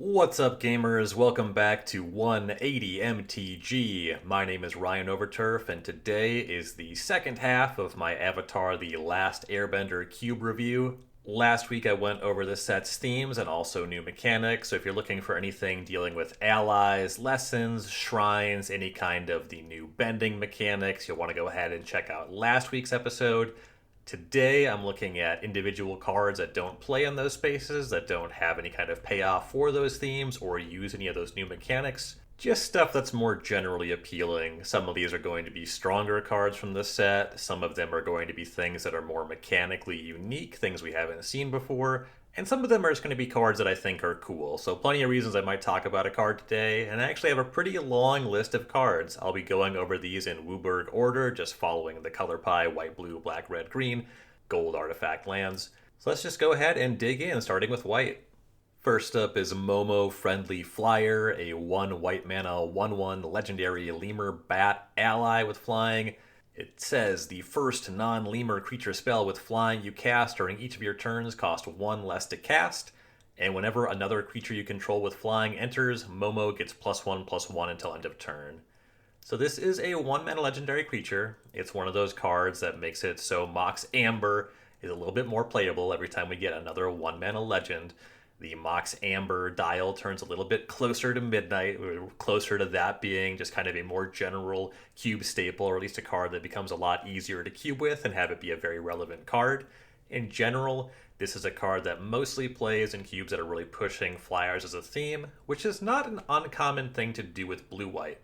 What's up, gamers? Welcome back to 180 MTG. My name is Ryan Overturf, and today is the second half of my Avatar The Last Airbender cube review. Last week I went over the set's themes and also new mechanics, so if you're looking for anything dealing with allies, lessons, shrines, any kind of the new bending mechanics, you'll want to go ahead and check out last week's episode. Today, I'm looking at individual cards that don't play in those spaces, that don't have any kind of payoff for those themes or use any of those new mechanics. Just stuff that's more generally appealing. Some of these are going to be stronger cards from the set, some of them are going to be things that are more mechanically unique, things we haven't seen before, and some of them are just going to be cards that I think are cool. So plenty of reasons I might talk about a card today, and I actually have a pretty long list of cards. I'll be going over these in Wooburg order, just following the color pie: white, blue, black, red, green, gold, artifact, lands. So let's just go ahead and dig in, starting with white. First up is Momo Friendly Flyer, a 1 white mana 1/1 legendary lemur bat ally with flying. It says the first non-lemur creature spell with flying you cast during each of your turns costs 1 less to cast, and whenever another creature you control with flying enters, Momo gets +1/+1 until end of turn. So this is a 1 mana legendary creature. It's one of those cards that makes it so Mox Amber is a little bit more playable every time we get another 1 mana legend. The Mox Amber dial turns a little bit closer to midnight, closer to that being just kind of a more general cube staple, or at least a card that becomes a lot easier to cube with and have it be a very relevant card. In general, this is a card that mostly plays in cubes that are really pushing flyers as a theme, which is not an uncommon thing to do with blue-white.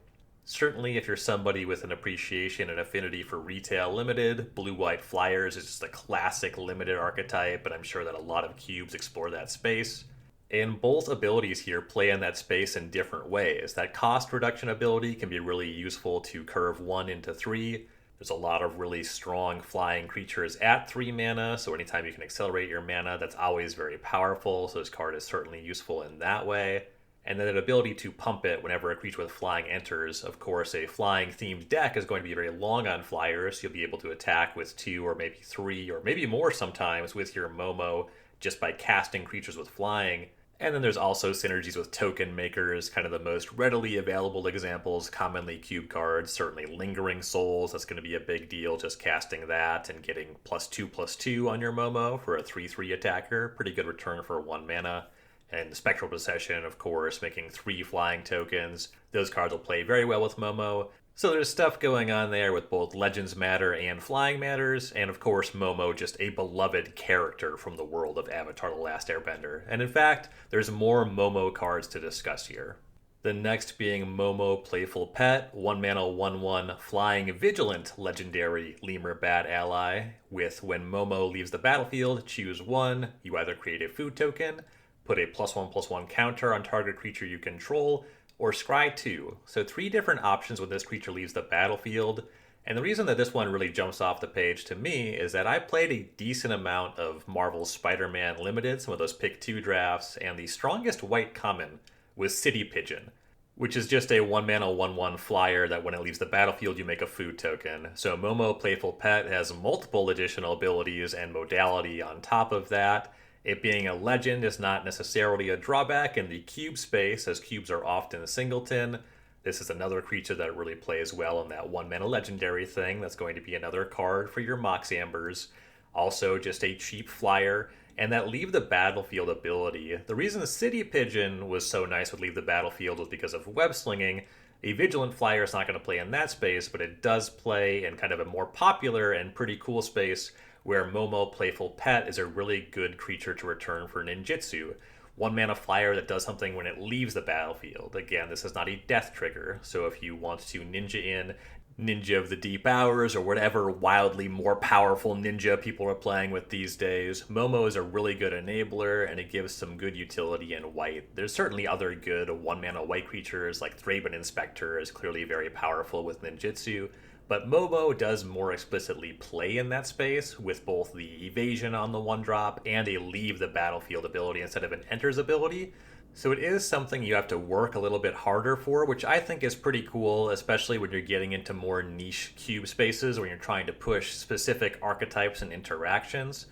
Certainly, if you're somebody with an appreciation and affinity for retail limited, blue-white flyers is just a classic limited archetype, and I'm sure that a lot of cubes explore that space. And both abilities here play in that space in different ways. That cost reduction ability can be really useful to curve 1 into 3. There's a lot of really strong flying creatures at 3 mana, so anytime you can accelerate your mana, that's always very powerful, so this card is certainly useful in that way. And then an ability to pump it whenever a creature with flying enters. Of course, a flying themed deck is going to be very long on flyers. You'll be able to attack with 2 or maybe 3 or maybe more sometimes with your Momo just by casting creatures with flying. And then there's also synergies with token makers, kind of the most readily available examples, commonly cube cards, certainly Lingering Souls, that's going to be a big deal, just casting that and getting +2/+2 on your Momo for a 3/3 attacker. Pretty good return for 1 mana. And Spectral Procession, of course, making 3 flying tokens. Those cards will play very well with Momo. So there's stuff going on there with both Legends Matter and Flying Matters, and of course Momo just a beloved character from the world of Avatar The Last Airbender. And in fact, there's more Momo cards to discuss here. The next being Momo Playful Pet, 1 mana 1/1 Flying Vigilant legendary lemur bat ally, with when Momo leaves the battlefield, choose 1, you either create a food token, put a +1/+1 counter on target creature you control, or scry 2. So 3 different options when this creature leaves the battlefield. And the reason that this one really jumps off the page to me is that I played a decent amount of Marvel's Spider-Man Limited, some of those pick 2 drafts, and the strongest white common was City Pigeon, which is just a 1 mana 1/1 flyer that when it leaves the battlefield you make a food token. So Momo Playful Pet has multiple additional abilities and modality on top of that. It being a legend is not necessarily a drawback in the cube space, as cubes are often a singleton. This is another creature that really plays well in that 1 mana legendary thing. That's going to be another card for your Mox Ambers. Also just a cheap flyer, and that leave the battlefield ability. The reason the City Pigeon was so nice with leave the battlefield was because of web slinging. A Vigilant Flyer is not going to play in that space, but it does play in kind of a more popular and pretty cool space where Momo Playful Pet is a really good creature to return for ninjutsu. 1 mana flyer that does something when it leaves the battlefield. Again, this is not a death trigger, so if you want to ninja in Ninja of the Deep Hours or whatever wildly more powerful ninja people are playing with these days, Momo is a really good enabler and it gives some good utility in white. There's certainly other good 1 mana white creatures like Thraben Inspector is clearly very powerful with ninjutsu. But Momo does more explicitly play in that space with both the evasion on the 1-drop and a leave the battlefield ability instead of an enters ability. So it is something you have to work a little bit harder for, which I think is pretty cool, especially when you're getting into more niche cube spaces when you're trying to push specific archetypes and interactions.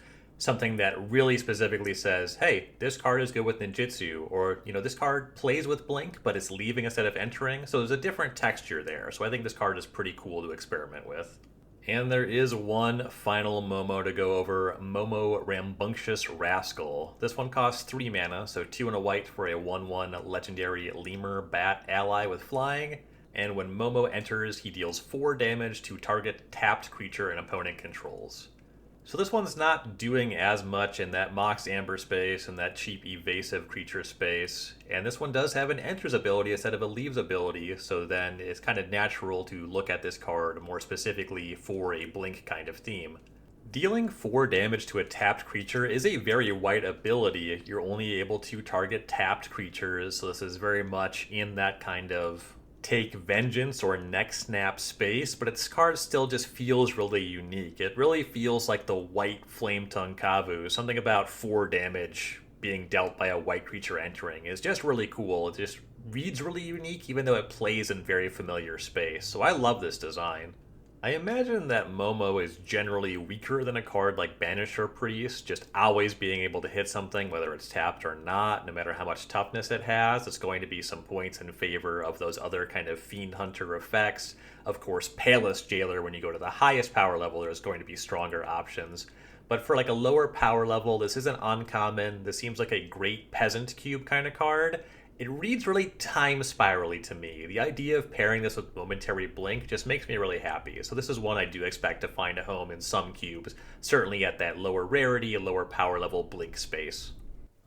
something that really specifically says, hey, this card is good with ninjutsu, or, this card plays with blink, but it's leaving instead of entering. So there's a different texture there. So I think this card is pretty cool to experiment with. And there is one final Momo to go over, Momo Rambunctious Rascal. This one costs 3 mana, so 2 and a white for a 1/1 legendary lemur bat ally with flying. And when Momo enters, he deals 4 damage to target tapped creature an opponent controls. So this one's not doing as much in that Mox Amber space and that cheap evasive creature space. And this one does have an enters ability instead of a leaves ability, so then it's kind of natural to look at this card more specifically for a blink kind of theme. Dealing 4 damage to a tapped creature is a very white ability. You're only able to target tapped creatures, so this is very much in that kind of take vengeance or neck snap space, but its card still just feels really unique. It really feels like the white Flame Tongue Kavu. Something about 4 damage being dealt by a white creature entering is just really cool. It just reads really unique even though it plays in very familiar space. So I love this design. I imagine that Momo is generally weaker than a card like Banisher Priest, just always being able to hit something, whether it's tapped or not, no matter how much toughness it has. It's going to be some points in favor of those other kind of Fiend Hunter effects. Of course, Palest Jailer, when you go to the highest power level, there's going to be stronger options. But for like a lower power level, this isn't uncommon. This seems like a great Peasant Cube kind of card. It reads really time spirally to me. The idea of pairing this with Momentary Blink just makes me really happy. So this is one I do expect to find a home in some cubes, certainly at that lower rarity, lower power level Blink space.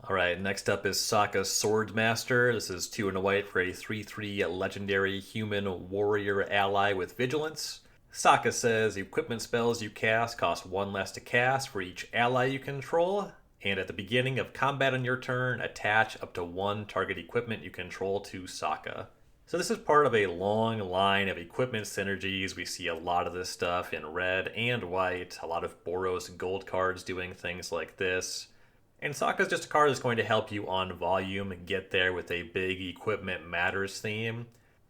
Alright, next up is Sokka's Swordmaster. This is 2 and a white for a 3/3 legendary human warrior ally with vigilance. Sokka says equipment spells you cast cost 1 less to cast for each ally you control. And at the beginning of combat on your turn, attach up to 1 target equipment you control to Sokka. So this is part of a long line of equipment synergies. We see a lot of this stuff in red and white, a lot of Boros gold cards doing things like this. And Sokka's just a card that's going to help you on volume get there with a big equipment matters theme.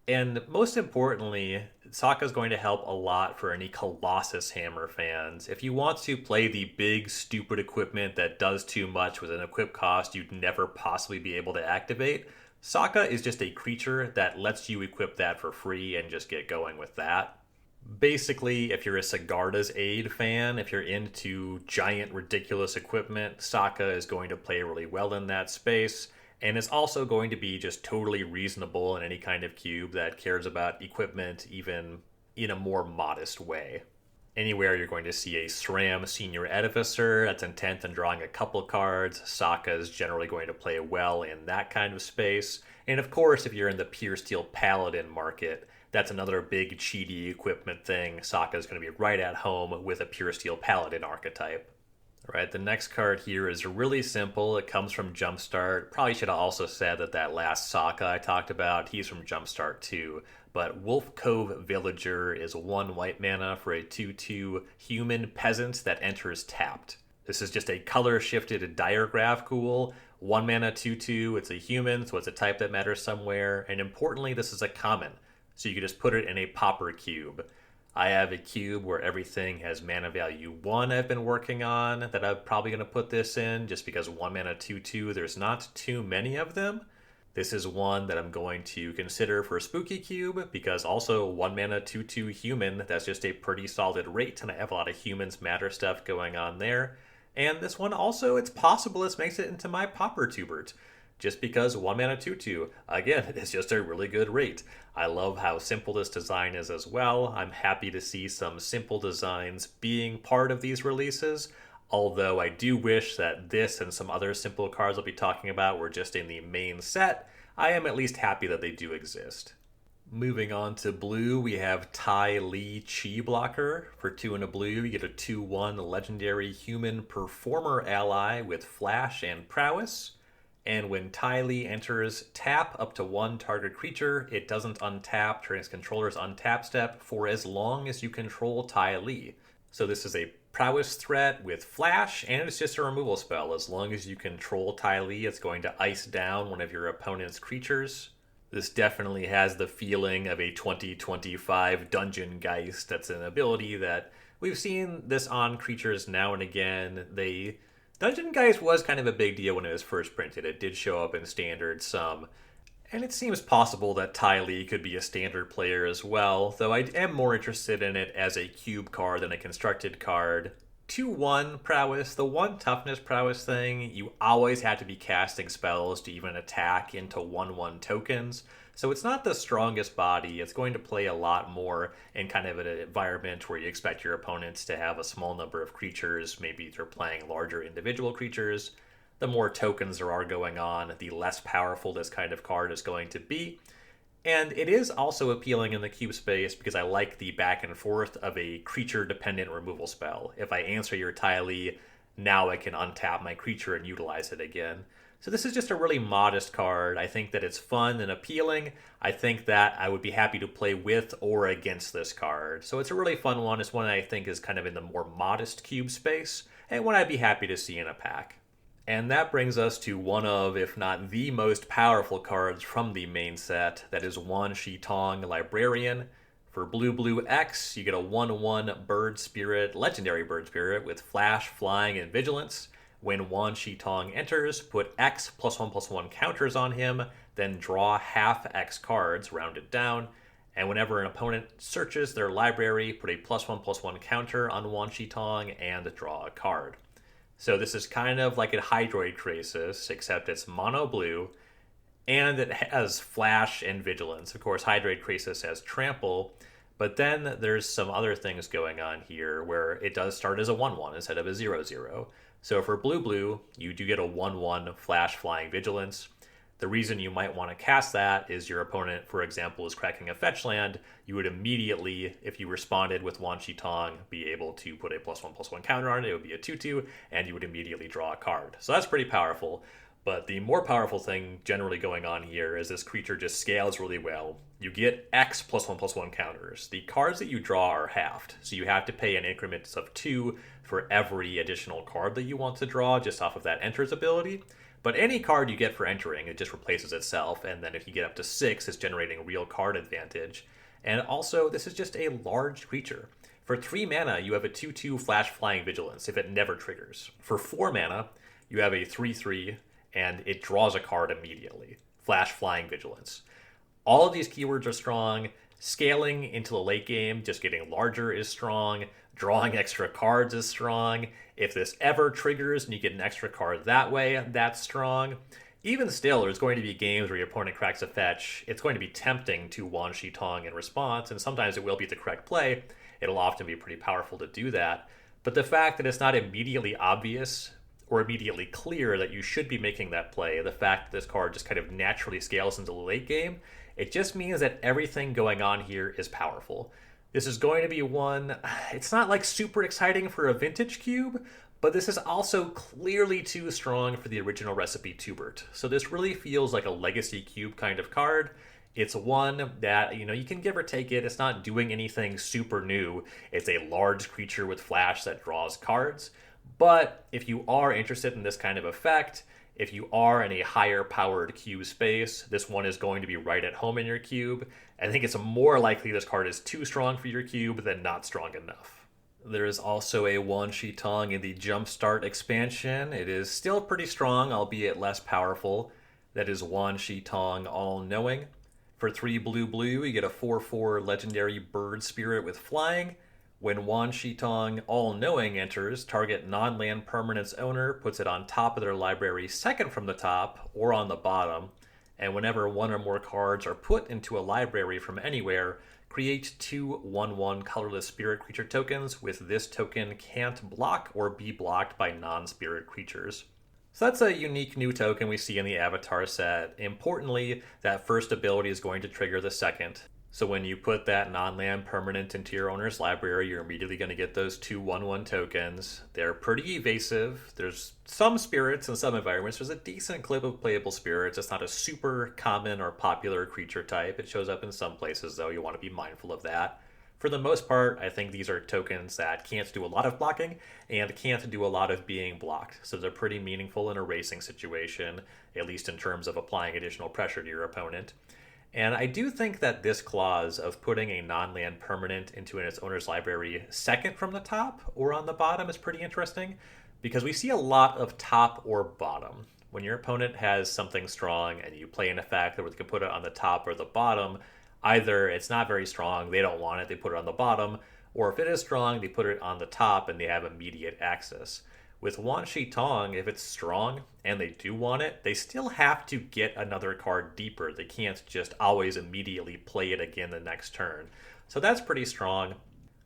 And most importantly, Sokka's going to help a lot for any Colossus Hammer fans. If you want to play the big, stupid equipment that does too much with an equip cost you'd never possibly be able to activate, Sokka is just a creature that lets you equip that for free and just get going with that. Basically, if you're a Sigarda's Aid fan, if you're into giant, ridiculous equipment, Sokka is going to play really well in that space. And it's also going to be just totally reasonable in any kind of cube that cares about equipment even in a more modest way. Anywhere you're going to see a SRAM Senior Edificer that's intent on drawing a couple cards, Sokka is generally going to play well in that kind of space. And of course, if you're in the Pure Steel Paladin market, that's another big cheaty equipment thing. Sokka is going to be right at home with a Pure Steel Paladin archetype. Alright, the next card here is really simple. It comes from Jumpstart. Probably should have also said that last Sokka I talked about, he's from Jumpstart too. But Wolf Cove Villager is 1 white mana for a 2/2 human peasant that enters tapped. This is just a color-shifted Diregraph Ghoul. 1 mana 2/2, it's a human, so it's a type that matters somewhere. And importantly, this is a common, so you can just put it in a Pauper cube. I have a cube where everything has mana value 1 I've been working on that I'm probably going to put this in just because 1 mana 2/2, there's not too many of them. This is one that I'm going to consider for Spooky Cube because also 1 mana 2/2 human, that's just a pretty solid rate and I have a lot of humans matter stuff going on there. And this one also, it's possible this makes it into my Pauper Tubert. Just because 1 mana 2/2, again, it's just a really good rate. I love how simple this design is as well. I'm happy to see some simple designs being part of these releases, although I do wish that this and some other simple cards I'll be talking about were just in the main set. I am at least happy that they do exist. Moving on to blue, we have Tai Li Chi Blocker. For 2 and a blue, you get a 2/1 legendary human performer ally with flash and prowess. And when Tai Li enters, tap up to 1 target creature. It doesn't untap during its controller's untap step for as long as you control Tai Li. So this is a prowess threat with flash, and it's just a removal spell. As long as you control Tai Li, it's going to ice down one of your opponent's creatures. This definitely has the feeling of a 2025 Dungeon Geist. That's an ability that we've seen this on creatures now and again. They Dungeon Geist was kind of a big deal when it was first printed. It did show up in Standard some, and it seems possible that Ty Lee could be a Standard player as well, though I am more interested in it as a cube card than a constructed card. 2-1 prowess, the 1 toughness prowess thing, you always have to be casting spells to even attack into 1-1 tokens. So it's not the strongest body. It's going to play a lot more in kind of an environment where you expect your opponents to have a small number of creatures. Maybe they're playing larger individual creatures. The more tokens there are going on, the less powerful this kind of card is going to be. And it is also appealing in the cube space because I like the back and forth of a creature-dependent removal spell. If I answer your Ty Lee, now I can untap my creature and utilize it again. So this is just a really modest card. I think that it's fun and appealing. I think that I would be happy to play with or against this card. So it's a really fun one. It's one I think is kind of in the more modest cube space, and one I'd be happy to see in a pack. And that brings us to one of, if not the most powerful cards from the main set. That is Wan Shi Tong Librarian. For blue X, you get a 1-1 bird spirit, legendary bird spirit with flash, flying, and vigilance. When Wan Shi Tong enters, put X +1/+1 counters on him, then draw half X cards, rounded down. And whenever an opponent searches their library, put a +1/+1 counter on Wan Shi Tong and draw a card. So this is kind of like a Hydroid Krasis, except it's mono blue, and it has flash and vigilance. Of course, Hydroid Krasis has trample, but then there's some other things going on here where it does start as a 1-1 instead of a 0-0. So for blue, you do get a 1-1 flash flying vigilance. The reason you might want to cast that is your opponent, for example, is cracking a fetch land. You would immediately, if you responded with Wan Shi Tong, be able to put a +1/+1 counter on it. It would be a 2-2, and you would immediately draw a card. So that's pretty powerful. But the more powerful thing generally going on here is this creature just scales really well. You get X +1/+1 counters. The cards that you draw are halved, so you have to pay in increments of 2 for every additional card that you want to draw just off of that enters ability. But any card you get for entering, it just replaces itself, and then if you get up to 6, it's generating real card advantage. And also, this is just a large creature. For 3 mana, you have a 2-2 flash flying vigilance if it never triggers. For 4 mana, you have a 3-3, and it draws a card immediately. Flash flying vigilance. All of these keywords are strong. Scaling into the late game, just getting larger is strong. Drawing extra cards is strong. If this ever triggers and you get an extra card that way, that's strong. Even still, there's going to be games where your opponent cracks a fetch. It's going to be tempting to Wan Shi Tong in response, and sometimes it will be the correct play. It'll often be pretty powerful to do that. But the fact that it's not immediately obvious or immediately clear that you should be making that play, the fact that this card just kind of naturally scales into the late game, it just means that everything going on here is powerful. This is going to be one, it's not like super exciting for a vintage cube, but this is also clearly too strong for the original recipe Tubert. So this really feels like a legacy cube kind of card. It's one that, you can give or take it. It's not doing anything super new. It's a large creature with flash that draws cards. But if you are interested in this kind of effect, if you are in a higher powered cube space, this one is going to be right at home in your cube. I think it's more likely this card is too strong for your cube than not strong enough. There is also a Wan Shi Tong in the Jumpstart expansion. It is still pretty strong, albeit less powerful. That is Wan Shi Tong All-Knowing. For 3 blue, you get a 4-4 legendary bird spirit with flying. When Wan Shi Tong All-Knowing enters, target non-land permanent's owner puts it on top of their library second from the top or on the bottom. And whenever one or more cards are put into a library from anywhere, create 2 1-1 colorless spirit creature tokens with this token can't block or be blocked by non-spirit creatures. So that's a unique new token we see in the Avatar set. Importantly, that first ability is going to trigger the second. So when you put that non-land permanent into your owner's library, you're immediately going to get those 2 1-1 tokens. They're pretty evasive. There's some spirits in some environments. There's a decent clip of playable spirits. It's not a super common or popular creature type. It shows up in some places, though. You want to be mindful of that. For the most part, I think these are tokens that can't do a lot of blocking and can't do a lot of being blocked. So they're pretty meaningful in a racing situation, at least in terms of applying additional pressure to your opponent. And I do think that this clause of putting a non-land permanent into its owner's library second from the top or on the bottom is pretty interesting, because we see a lot of top or bottom. When your opponent has something strong and you play an effect that you can put it on the top or the bottom, either it's not very strong, they don't want it, they put it on the bottom, or if it is strong, they put it on the top and they have immediate access. With Wan Shi Tong, if it's strong and they do want it, they still have to get another card deeper. They can't just always immediately play it again the next turn. So that's pretty strong.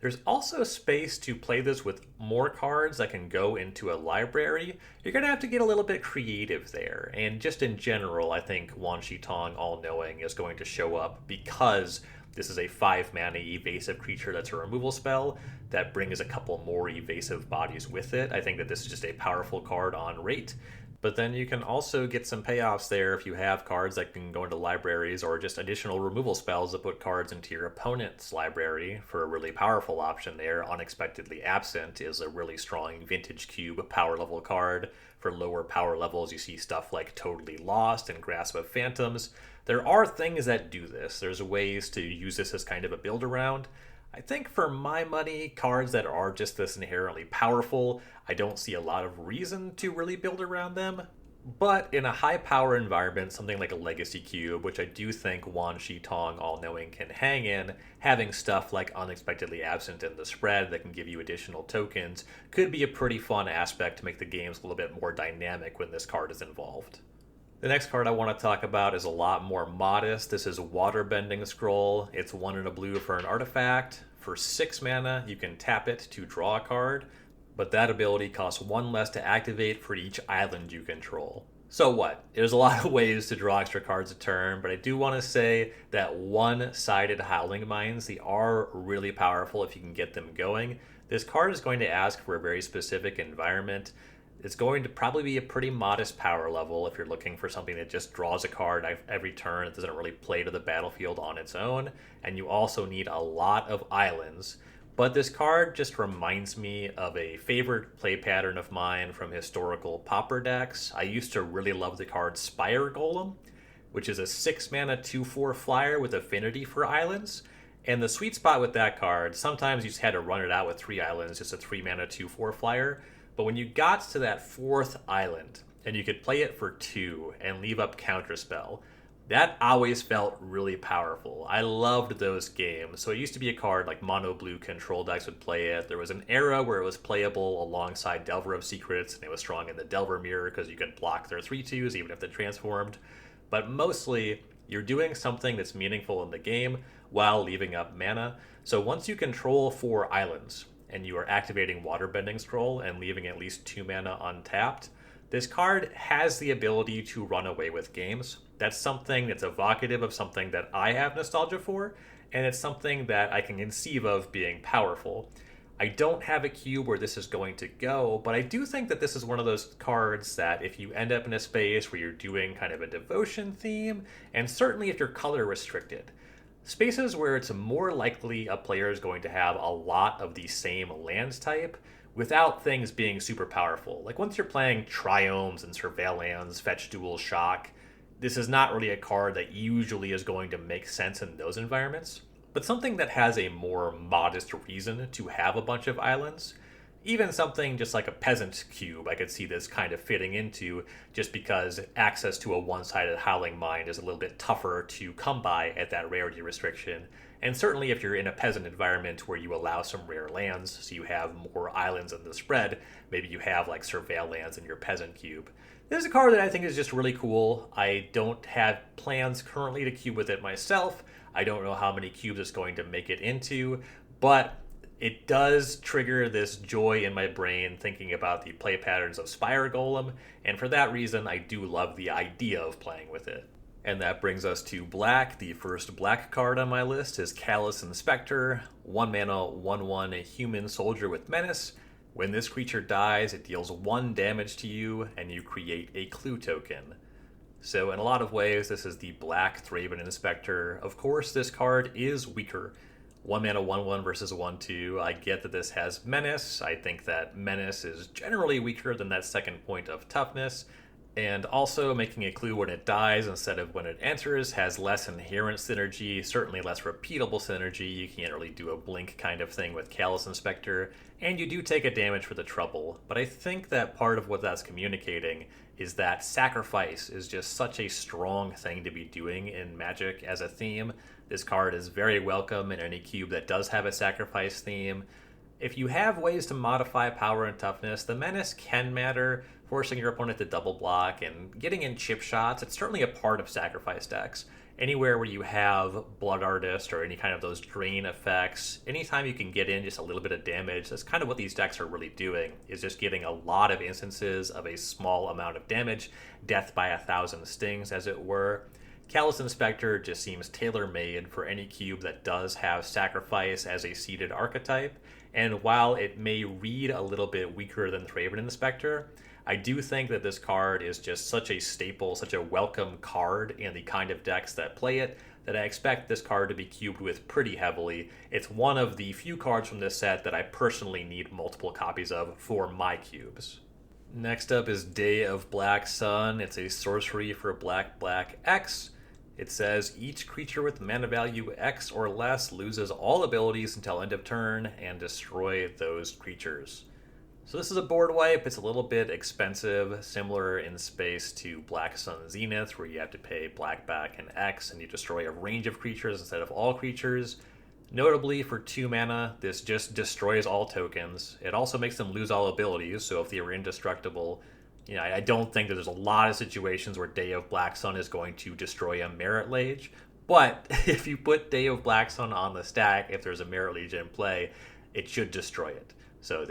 There's also space to play this with more cards that can go into a library. You're going to have to get a little bit creative there. And just in general, I think Wan Shi Tong All-Knowing is going to show up because this is a 5-mana evasive creature that's a removal spell that brings a couple more evasive bodies with it. I think that this is just a powerful card on rate. But then you can also get some payoffs there if you have cards that can go into libraries or just additional removal spells that put cards into your opponent's library for a really powerful option there. Unexpectedly Absent is a really strong Vintage Cube power level card. For lower power levels, you see stuff like Totally Lost and Grasp of Phantoms. There are things that do this. There's ways to use this as kind of a build around. I think for my money, cards that are just this inherently powerful, I don't see a lot of reason to really build around them. But in a high power environment, something like a Legacy Cube, which I do think Wan Shi Tong All-Knowing can hang in, having stuff like Unexpectedly Absent in the spread that can give you additional tokens could be a pretty fun aspect to make the games a little bit more dynamic when this card is involved. The next card I want to talk about is a lot more modest. This is Waterbending Scroll. It's 1 and a blue for an artifact. For 6 mana, you can tap it to draw a card, but that ability costs 1 less to activate for each island you control. So what? There's a lot of ways to draw extra cards a turn, but I do want to say that one-sided Howling Mines, they are really powerful if you can get them going. This card is going to ask for a very specific environment. It's going to probably be a pretty modest power level if you're looking for something that just draws a card every turn. It doesn't really play to the battlefield on its own. And you also need a lot of islands. But this card just reminds me of a favorite play pattern of mine from historical Pauper decks. I used to really love the card Spire Golem, which is a 6-mana 2/4 flyer with affinity for islands. And the sweet spot with that card, sometimes you just had to run it out with 3 islands, just a 3-mana 2/4 flyer. But when you got to that 4th island, and you could play it for 2 and leave up Counterspell, that always felt really powerful. I loved those games. So it used to be a card like mono blue control decks would play it. There was an era where it was playable alongside Delver of Secrets, and it was strong in the Delver Mirror because you could block their 3/2s even if they transformed. But mostly, you're doing something that's meaningful in the game while leaving up mana. So once you control 4 islands, and you are activating Waterbending Scroll and leaving at least 2 mana untapped, this card has the ability to run away with games. That's something that's evocative of something that I have nostalgia for, and it's something that I can conceive of being powerful. I don't have a cube where this is going to go, but I do think that this is one of those cards that if you end up in a space where you're doing kind of a devotion theme, and certainly if you're color restricted, spaces where it's more likely a player is going to have a lot of the same lands type without things being super powerful. Like once you're playing Triomes and Surveillance, Fetch Dual Shock, this is not really a card that usually is going to make sense in those environments. But something that has a more modest reason to have a bunch of islands, even something just like a Peasant Cube, I could see this kind of fitting into just because access to a one-sided Howling Mine is a little bit tougher to come by at that rarity restriction. And certainly if you're in a Peasant environment where you allow some rare lands, so you have more islands in the spread, maybe you have like Surveillance in your Peasant Cube. This is a card that I think is just really cool. I don't have plans currently to cube with it myself. I don't know how many cubes it's going to make it into, but it does trigger this joy in my brain thinking about the play patterns of Spire Golem, and for that reason, I do love the idea of playing with it. And that brings us to black. The first black card on my list is Callous Inspector, 1 mana, 1/1 human soldier with menace. When this creature dies, it deals 1 damage to you, and you create a clue token. So in a lot of ways, this is the black Thraben Inspector. Of course, this card is weaker. 1 mana, 1/1 versus 1/2. I get that this has Menace. I think that Menace is generally weaker than that second point of Toughness. And also, making a clue when it dies instead of when it enters has less inherent synergy, certainly less repeatable synergy. You can't really do a blink kind of thing with Callous Inspector, and you do take a damage for the trouble. But I think that part of what that's communicating is that sacrifice is just such a strong thing to be doing in Magic as a theme. This card is very welcome in any cube that does have a sacrifice theme. If you have ways to modify power and toughness, the menace can matter, forcing your opponent to double block and getting in chip shots. It's certainly a part of sacrifice decks. Anywhere where you have Blood Artist or any kind of those drain effects, anytime you can get in just a little bit of damage, that's kind of what these decks are really doing, is just getting a lot of instances of a small amount of damage, death by 1,000 stings as it were. Callous Inspector just seems tailor-made for any cube that does have sacrifice as a seeded archetype, and while it may read a little bit weaker than Thraben Inspector, I do think that this card is just such a staple, such a welcome card in the kind of decks that play it, that I expect this card to be cubed with pretty heavily. It's one of the few cards from this set that I personally need multiple copies of for my cubes. Next up is Day of Black Sun. It's a sorcery for black X. It says each creature with mana value X or less loses all abilities until end of turn and destroy those creatures. So this is a board wipe. It's a little bit expensive, similar in space to Black Sun Zenith, where you have to pay black back and X and you destroy a range of creatures instead of all creatures. Notably, for 2 mana, this just destroys all tokens. It also makes them lose all abilities, so if they were indestructible, I don't think that there's a lot of situations where Day of Black Sun is going to destroy a Merit Lage, but if you put Day of Black Sun on the stack, if there's a Merit Lage in play, it should destroy it. So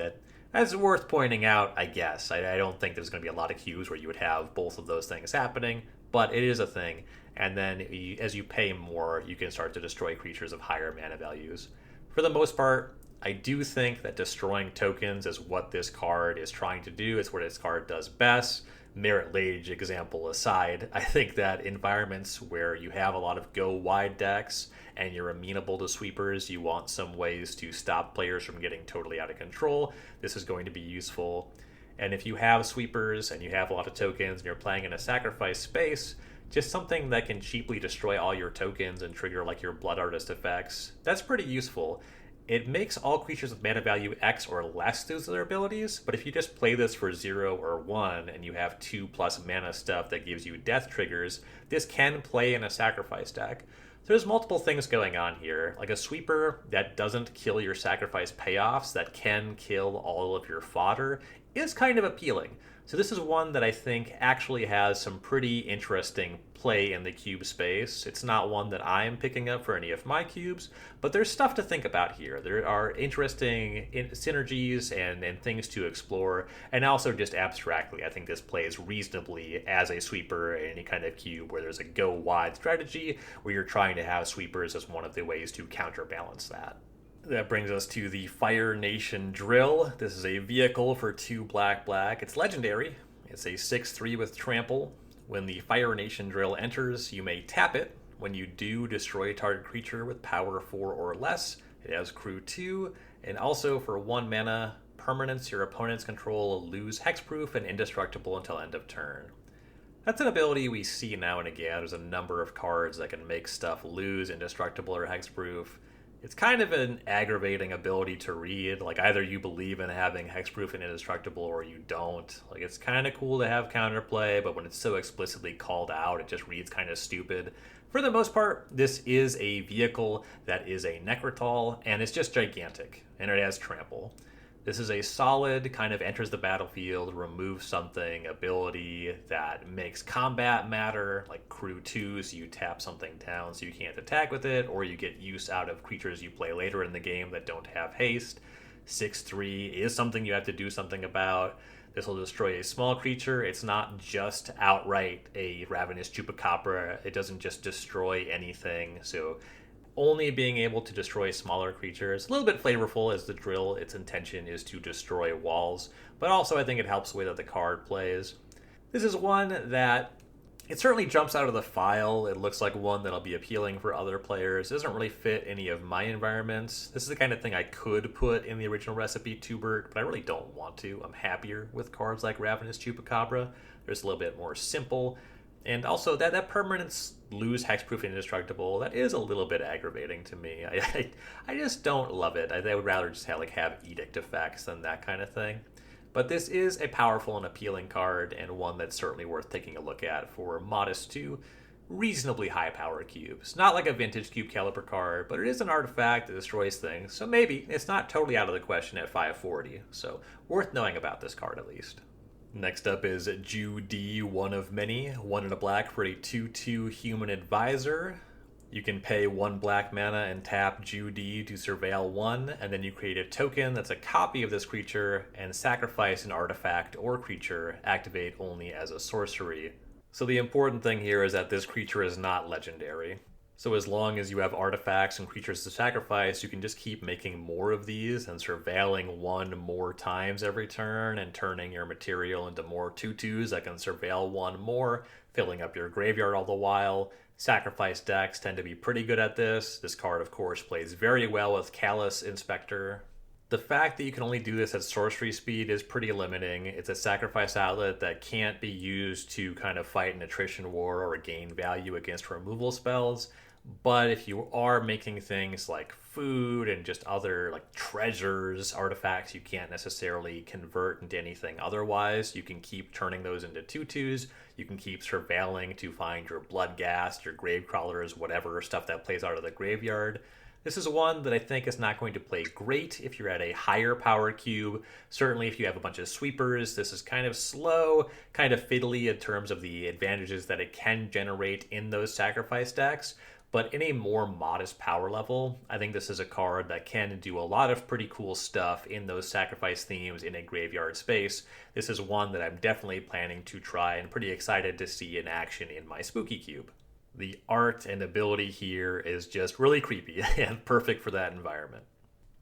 that's worth pointing out, I guess. I don't think there's going to be a lot of cubes where you would have both of those things happening, but it is a thing. And then as you pay more, you can start to destroy creatures of higher mana values. For the most part, I do think that destroying tokens is what this card is trying to do. It's what this card does best. Merit Lage example aside, I think that environments where you have a lot of go wide decks and you're amenable to sweepers, you want some ways to stop players from getting totally out of control, this is going to be useful. And if you have sweepers and you have a lot of tokens and you're playing in a sacrifice space, just something that can cheaply destroy all your tokens and trigger like your Blood Artist effects, that's pretty useful. It makes all creatures with mana value X or less lose their abilities, but if you just play this for 0 or 1 and you have 2+ mana stuff that gives you death triggers, this can play in a sacrifice deck. So there's multiple things going on here, like a sweeper that doesn't kill your sacrifice payoffs, that can kill all of your fodder, is kind of appealing. So this is one that I think actually has some pretty interesting play in the cube space. It's not one that I am picking up for any of my cubes, but there's stuff to think about here. There are interesting synergies and things to explore, and also just abstractly, I think this plays reasonably as a sweeper in any kind of cube where there's a go wide strategy where you're trying to have sweepers as one of the ways to counterbalance that. That brings us to the Fire Nation Drill. This is a vehicle for 2 black. It's legendary. It's a 6/3 with trample. When the Fire Nation Drill enters, you may tap it. When you do, destroy a target creature with power 4 or less. It has crew 2, and also for 1 mana, permanents your opponent's control lose hexproof and indestructible until end of turn. That's an ability we see now and again. There's a number of cards that can make stuff lose indestructible or hexproof. It's kind of an aggravating ability to read. Like, either you believe in having hexproof and indestructible or you don't. Like, it's kind of cool to have counterplay, but when it's so explicitly called out, it just reads kind of stupid. For the most part, this is a vehicle that is a Necrotal, and it's just gigantic, and it has trample. This is a solid, kind of enters the battlefield, removes something ability that makes combat matter, like crew 2, so you tap something down so you can't attack with it, or you get use out of creatures you play later in the game that don't have haste. 6/3 is something you have to do something about. This will destroy a small creature. It's not just outright a Ravenous Chupacabra. It doesn't just destroy anything, so only being able to destroy smaller creatures. A little bit flavorful as the drill. Its intention is to destroy walls, but also I think it helps the way that the card plays. This is one that it certainly jumps out of the file. It looks like one that'll be appealing for other players. It doesn't really fit any of my environments. This is the kind of thing I could put in the original recipe Tubert, but I really don't want to. I'm happier with cards like Ravenous Chupacabra. There's a little bit more simple. And also that permanence lose hexproof indestructible, that is a little bit aggravating to me. I just don't love it. I would rather just have edict effects than that kind of thing. But this is a powerful and appealing card, and one that's certainly worth taking a look at for modest to reasonably high power cubes. Not like a vintage cube caliber card, but it is an artifact that destroys things, so maybe it's not totally out of the question at 540. So worth knowing about this card at least. Next up is Judy, one of many, 1 and a black for a 2/2 human advisor. You can pay 1 black mana and tap Judy to surveil 1, and then you create a token that's a copy of this creature and sacrifice an artifact or creature, activate only as a sorcery. So the important thing here is that this creature is not legendary. So as long as you have artifacts and creatures to sacrifice, you can just keep making more of these and surveilling 1 more times every turn and turning your material into more 2/2s that can surveil 1 more, filling up your graveyard all the while. Sacrifice decks tend to be pretty good at this. This card, of course, plays very well with Callous Inspector. The fact that you can only do this at sorcery speed is pretty limiting. It's a sacrifice outlet that can't be used to kind of fight an attrition war or gain value against removal spells. But if you are making things like food and just other like treasures, artifacts you can't necessarily convert into anything otherwise, you can keep turning those into 2/2s. You can keep surveilling to find your Bloodghast, your grave crawlers, whatever stuff that plays out of the graveyard. This is one that I think is not going to play great if you're at a higher power cube. Certainly if you have a bunch of sweepers, this is kind of slow, kind of fiddly in terms of the advantages that it can generate in those sacrifice decks. But in a more modest power level, I think this is a card that can do a lot of pretty cool stuff in those sacrifice themes in a graveyard space. This is one that I'm definitely planning to try and pretty excited to see in action in my Spooky Cube. The art and ability here is just really creepy and perfect for that environment.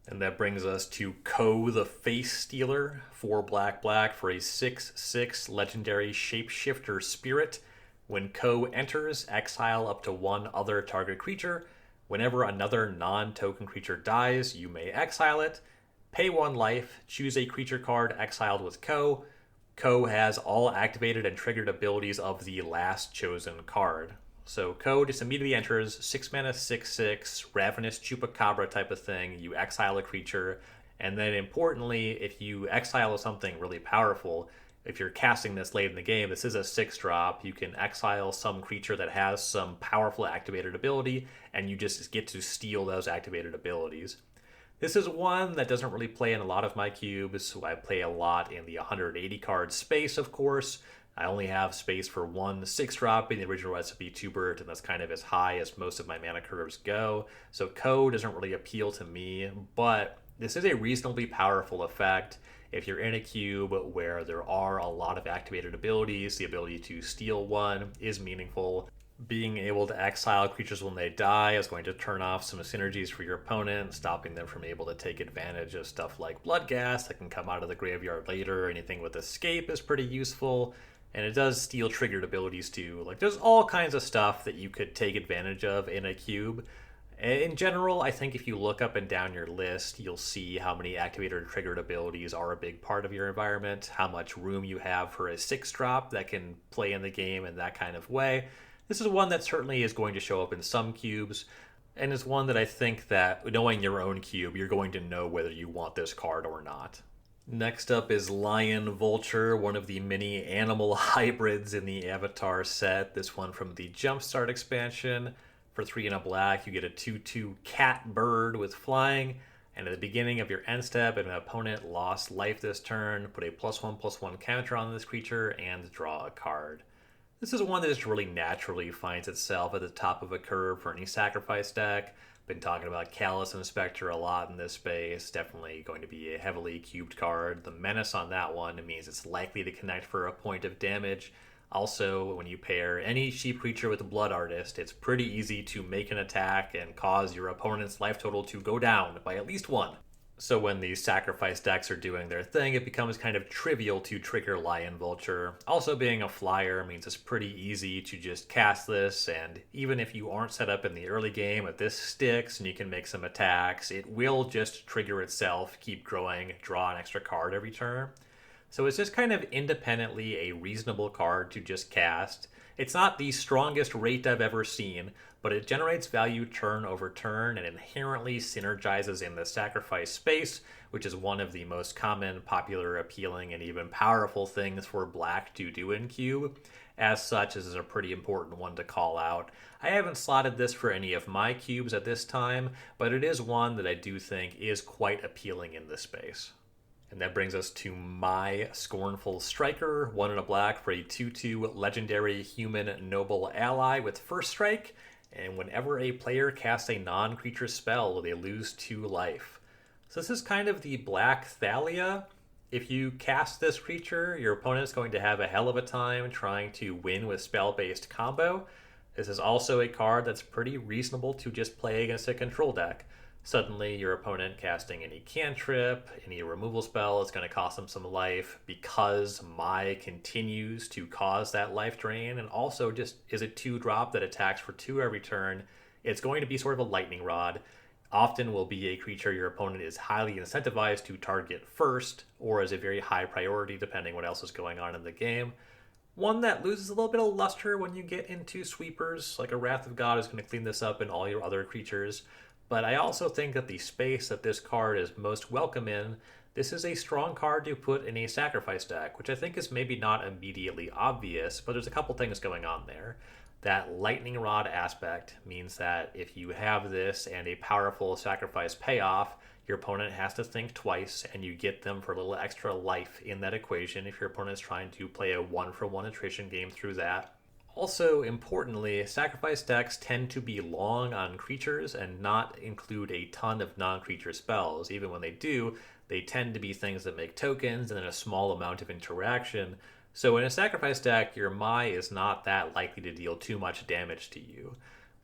And that brings us to Ko the Face Stealer, 4 black for a 6/6 legendary shapeshifter spirit. When Ko enters, exile up to 1 other target creature. Whenever another non-token creature dies, you may exile it. Pay 1 life, choose a creature card exiled with Ko. Ko has all activated and triggered abilities of the last chosen card. So Ko just immediately enters, 6 mana, 6/6, Ravenous Chupacabra type of thing. You exile a creature, and then importantly, if you exile something really powerful, if you're casting this late in the game, this is a 6-drop. You can exile some creature that has some powerful activated ability, and you just get to steal those activated abilities. This is one that doesn't really play in a lot of my cubes, so I play a lot in the 180 card space, of course. I only have space for 1 6-drop in the original recipe 2-bird, and that's kind of as high as most of my mana curves go. So Ko doesn't really appeal to me, but this is a reasonably powerful effect. If you're in a cube where there are a lot of activated abilities, the ability to steal 1 is meaningful. Being able to exile creatures when they die is going to turn off some synergies for your opponent, stopping them from able to take advantage of stuff like Bloodghast that can come out of the graveyard later. Anything with escape is pretty useful. And it does steal triggered abilities too. Like, there's all kinds of stuff that you could take advantage of in a cube. In general, I think if you look up and down your list, you'll see how many activated or triggered abilities are a big part of your environment, how much room you have for a 6-drop that can play in the game in that kind of way. This is one that certainly is going to show up in some cubes, and is one that I think that, knowing your own cube, you're going to know whether you want this card or not. Next up is Lion Vulture, one of the many animal hybrids in the Avatar set. This one from the Jumpstart expansion. For 3 and a black, you get a 2/2 cat bird with flying. And at the beginning of your end step, if an opponent lost life this turn, put a +1/+1 counter on this creature and draw a card. This is one that just really naturally finds itself at the top of a curve for any sacrifice deck. Been talking about Callous Inspector a lot in this space. Definitely going to be a heavily cubed card. The menace on that one means it's likely to connect for a point of damage. Also, when you pair any sheep creature with a Blood Artist, it's pretty easy to make an attack and cause your opponent's life total to go down by at least 1. So when these sacrifice decks are doing their thing, it becomes kind of trivial to trigger Lion Vulture. Also, being a flyer means it's pretty easy to just cast this, and even if you aren't set up in the early game, if this sticks and you can make some attacks, it will just trigger itself, keep growing, draw an extra card every turn. So it's just kind of independently a reasonable card to just cast. It's not the strongest rate I've ever seen, but it generates value turn over turn and inherently synergizes in the sacrifice space, which is one of the most common, popular, appealing, and even powerful things for black to do in cube. As such, this is a pretty important one to call out. I haven't slotted this for any of my cubes at this time, but it is one that I do think is quite appealing in this space. And that brings us to my Scornful Striker, 1 and a black for a 2/2 legendary human noble ally with first strike. And whenever a player casts a non-creature spell, they lose 2 life. So this is kind of the Black Thalia. If you cast this creature, your opponent's going to have a hell of a time trying to win with spell-based combo. This is also a card that's pretty reasonable to just play against a control deck. Suddenly, your opponent casting any cantrip, any removal spell is going to cost them some life because Mai continues to cause that life drain, and also just is a 2-drop that attacks for 2 every turn. It's going to be sort of a lightning rod. Often will be a creature your opponent is highly incentivized to target first, or as a very high priority depending what else is going on in the game. One that loses a little bit of luster when you get into sweepers, like a Wrath of God is going to clean this up and all your other creatures. But I also think that the space that this card is most welcome in, this is a strong card to put in a sacrifice deck, which I think is maybe not immediately obvious, but there's a couple things going on there. That lightning rod aspect means that if you have this and a powerful sacrifice payoff, your opponent has to think twice, and you get them for a little extra life in that equation if your opponent is trying to play a 1-for-1 attrition game through that. Also, importantly, sacrifice decks tend to be long on creatures and not include a ton of non-creature spells. Even when they do, they tend to be things that make tokens and then a small amount of interaction. So in a sacrifice deck, your Mai is not that likely to deal too much damage to you.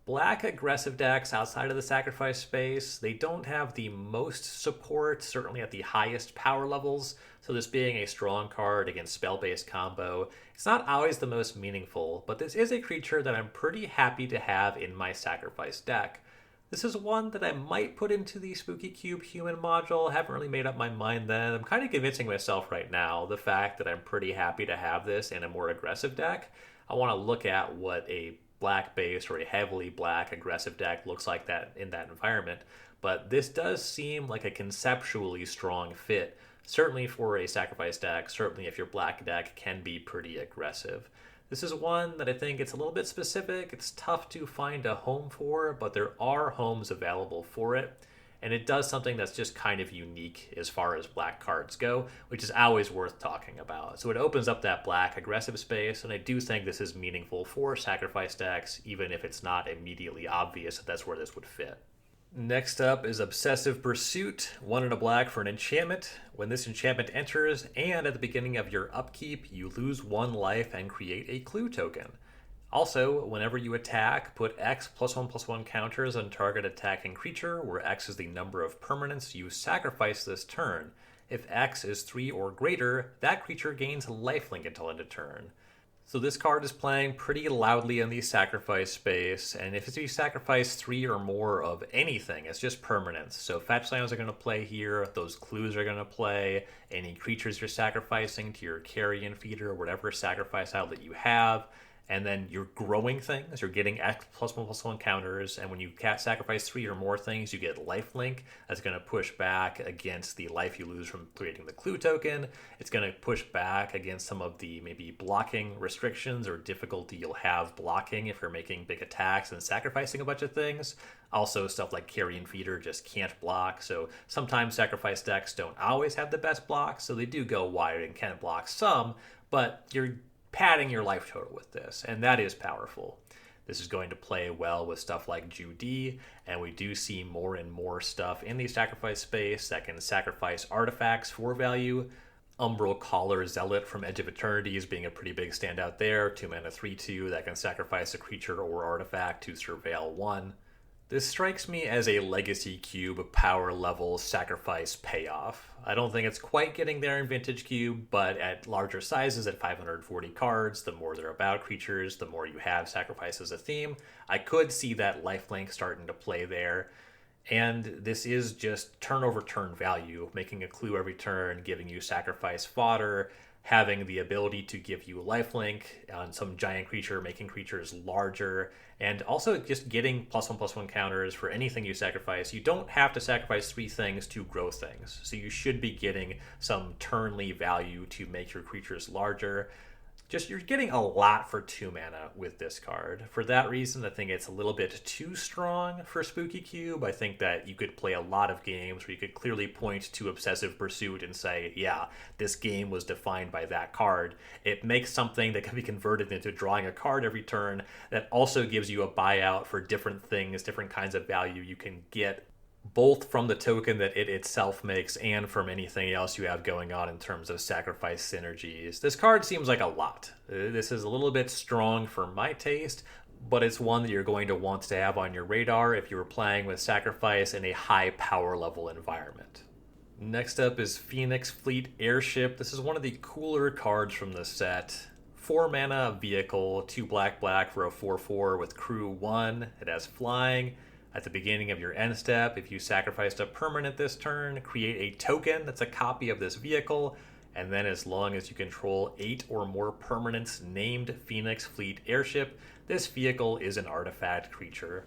Black aggressive decks outside of the sacrifice space, they don't have the most support, certainly at the highest power levels, so this being a strong card against spell-based combo, it's not always the most meaningful, but this is a creature that I'm pretty happy to have in my sacrifice deck. This is one that I might put into the Spooky Cube human module. I haven't really made up my mind then. I'm kind of convincing myself right now the fact that I'm pretty happy to have this in a more aggressive deck. I want to look at what a black-based or a heavily black aggressive deck looks like that in that environment. But this does seem like a conceptually strong fit, certainly for a sacrifice deck, certainly if your black deck can be pretty aggressive. This is one that I think it's a little bit specific. It's tough to find a home for, but there are homes available for it. And it does something that's just kind of unique as far as black cards go, which is always worth talking about. So it opens up that black aggressive space, and I do think this is meaningful for sacrifice decks, even if it's not immediately obvious that that's where this would fit. Next up is Obsessive Pursuit, 1 and a black for an enchantment. When this enchantment enters, and at the beginning of your upkeep, you lose 1 life and create a clue token. Also, whenever you attack, put X +1/+1 counters on target attacking creature, where X is the number of permanents you sacrifice this turn. If X is 3 or greater, that creature gains lifelink until end of turn. So this card is playing pretty loudly in the sacrifice space, and if you sacrifice 3 or more of anything, it's just permanents. So fetch lands are going to play here, those clues are going to play, any creatures you're sacrificing to your carrion feeder or whatever sacrifice outlet you have. And then you're growing things, you're getting X +1/+1 counters, and when you sacrifice 3 or more things, you get lifelink. That's going to push back against the life you lose from creating the clue token. It's going to push back against some of the maybe blocking restrictions or difficulty you'll have blocking if you're making big attacks and sacrificing a bunch of things. Also, stuff like Carrion Feeder just can't block, so sometimes sacrifice decks don't always have the best blocks, so they do go wide and can block some, but you're padding your life total with this, and that is powerful. This is going to play well with stuff like Judy, and we do see more and more stuff in the sacrifice space that can sacrifice artifacts for value. Umbral Caller Zealot from Edge of Eternity is being a pretty big standout there. 2 mana 3/2 that can sacrifice a creature or artifact to surveil 1. This strikes me as a Legacy Cube power level sacrifice payoff. I don't think it's quite getting there in Vintage Cube, but at larger sizes, at 540 cards, the more they're about creatures, the more you have sacrifice as a theme. I could see that lifelink starting to play there. And this is just turn over turn value, making a clue every turn, giving you sacrifice fodder, having the ability to give you lifelink on some giant creature, making creatures larger, and also just getting +1/+1 counters for anything you sacrifice. You don't have to sacrifice 3 things to grow things, so you should be getting some turnly value to make your creatures larger. Just you're getting a lot for 2 mana with this card. For that reason, I think it's a little bit too strong for Spooky Cube. I think that you could play a lot of games where you could clearly point to Obsessive Pursuit and say, yeah, this game was defined by that card. It makes something that can be converted into drawing a card every turn that also gives you a buyout for different things, different kinds of value you can get both from the token that it itself makes and from anything else you have going on in terms of sacrifice synergies. This card seems like a lot. This is a little bit strong for my taste, but it's one that you're going to want to have on your radar if you were playing with sacrifice in a high power level environment. Next up is Phoenix Fleet Airship. This is one of the cooler cards from the set. 4 mana vehicle, 2 black for a 4/4 with crew 1. It has flying. At the beginning of your end step, if you sacrificed a permanent this turn, create a token that's a copy of this vehicle, and then as long as you control 8 or more permanents named Phoenix Fleet Airship, this vehicle is an artifact creature.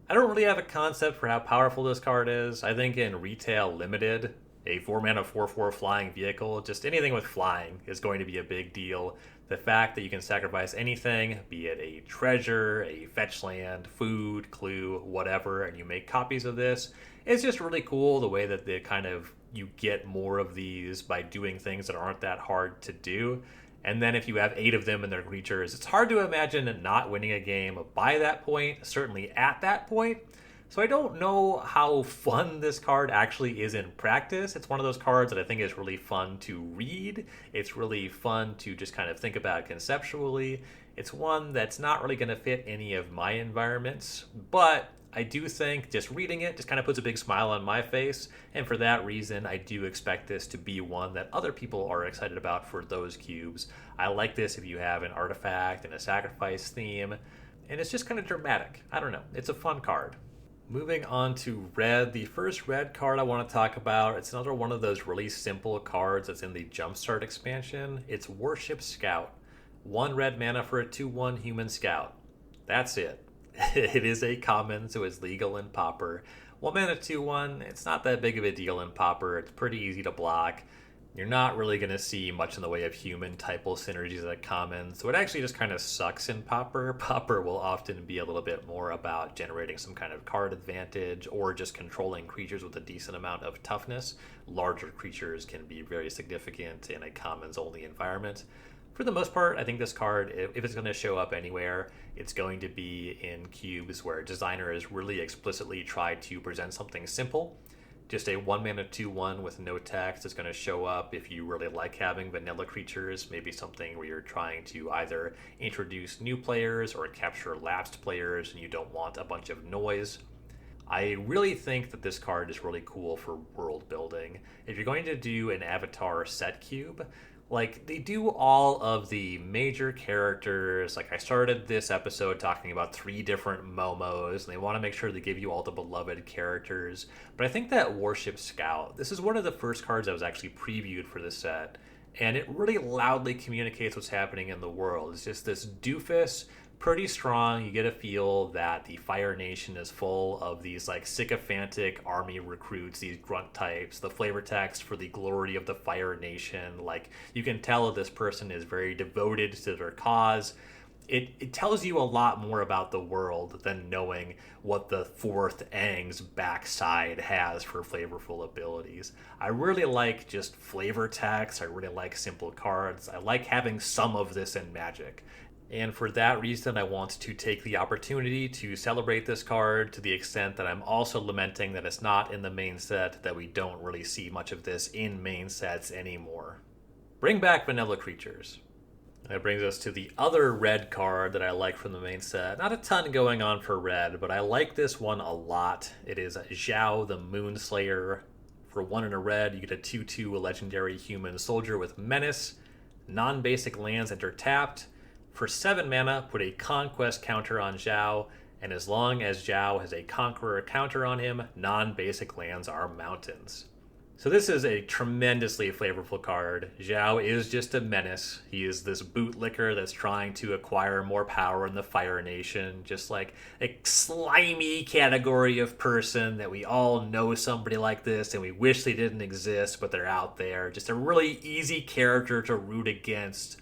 I don't really have a concept for how powerful this card is. I think in retail limited, a 4 mana 4/4 flying vehicle, just anything with flying is going to be a big deal. The fact that you can sacrifice anything, be it a treasure, a fetch land, food, clue, whatever, and you make copies of this, it's just really cool the way that you get more of these by doing things that aren't that hard to do. And then if you have 8 of them in their creatures, it's hard to imagine not winning a game by that point, certainly at that point. So I don't know how fun this card actually is in practice. It's one of those cards that I think is really fun to read. It's really fun to just kind of think about conceptually. It's one that's not really going to fit any of my environments, but I do think just reading it just kind of puts a big smile on my face, and for that reason, I do expect this to be one that other people are excited about for those cubes. I like this if you have an artifact and a sacrifice theme, and it's just kind of dramatic. I don't know. It's a fun card. Moving on to red, the first red card I want to talk about, it's another one of those really simple cards that's in the Jumpstart expansion. It's Worship Scout. 1 red mana for a 2/1 human scout. That's it. It is a common, so it's legal in Pauper. 1 mana 2/1, it's not that big of a deal in Pauper. It's pretty easy to block. You're not really going to see much in the way of human typal synergies at common, so it actually just kind of sucks in Pauper. Pauper will often be a little bit more about generating some kind of card advantage or just controlling creatures with a decent amount of toughness. Larger creatures can be very significant in a commons-only environment. For the most part, I think this card, if it's going to show up anywhere, it's going to be in cubes where designers really explicitly try to present something simple. Just a 1 mana 2/1 with no text is going to show up if you really like having vanilla creatures, maybe something where you're trying to either introduce new players or capture lapsed players and you don't want a bunch of noise. I really think that this card is really cool for world building. If you're going to do an avatar set cube, like they do all of the major characters. Like I started this episode talking about 3 different Momos, and they want to make sure they give you all the beloved characters. But I think that Worship Scout, this is one of the first cards that was actually previewed for this set, and it really loudly communicates what's happening in the world. It's just this doofus, pretty strong. You get a feel that the Fire Nation is full of these like sycophantic army recruits, these grunt types. The flavor text for the glory of the Fire Nation, like you can tell that this person is very devoted to their cause. It tells you a lot more about the world than knowing what the 4th Aang's backside has for flavorful abilities. I really like just flavor text. I really like simple cards. I like having some of this in Magic. And for that reason, I want to take the opportunity to celebrate this card to the extent that I'm also lamenting that it's not in the main set, that we don't really see much of this in main sets anymore. Bring back vanilla creatures. That brings us to the other red card that I like from the main set. Not a ton going on for red, but I like this one a lot. It is Zhao the Moonslayer. For 1 and a red, you get a 2/2 legendary human soldier with menace. Non-basic lands enter tapped. For 7 mana, put a conquest counter on Zhao, and as long as Zhao has a Conqueror counter on him, non-basic lands are mountains. So this is a tremendously flavorful card. Zhao is just a menace. He is this bootlicker that's trying to acquire more power in the Fire Nation, just like a slimy category of person that we all know somebody like this and we wish they didn't exist, but they're out there. Just a really easy character to root against.